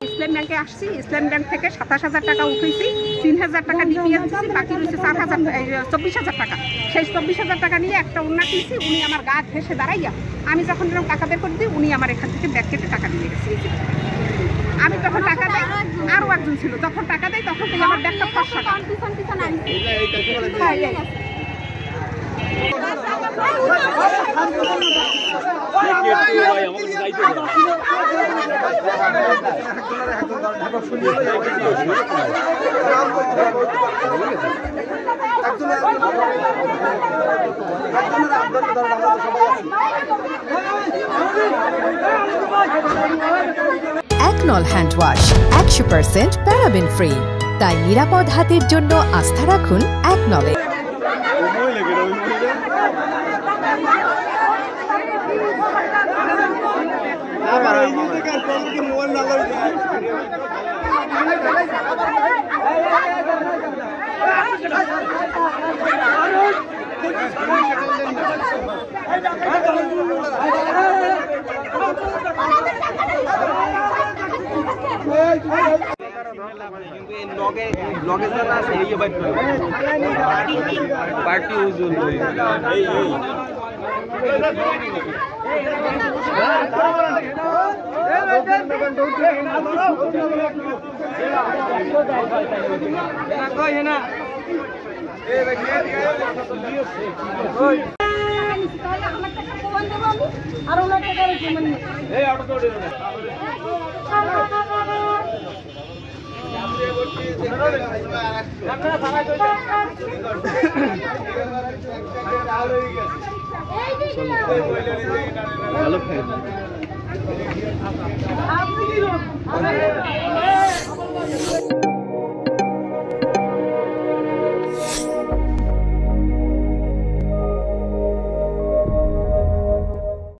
ইসলাম ব্যাংকে আসছি, ইসলাম ব্যাংক থেকে 27,000 টাকা উঠেছি, 3,000 টাকা নিয়ে আসছি, বাকি রয়েছে 24,000 টাকা। সেই 24,000 টাকা নিয়ে একটা ওড়না কিনছি। উনি আমার গা ঘেসে দাঁড়াইয়া আমি যখন এরকম টাকা বের করে দিই, উনি আমার এখান থেকে ব্যাগ কেটে টাকা নিয়ে গেছে। আমি যখন টাকা দেয়, আরও একজন ছিল, যখন টাকা দেয় তখন থেকে আমার ব্যাগটা ফসা। একনল হ্যান্ড ওয়াশ 100% প্যারাবেন ফ্রি, তাই নিরাপদ হাতের জন্য আস্থা রাখুন একনলে। পার্টি ভালো খাই।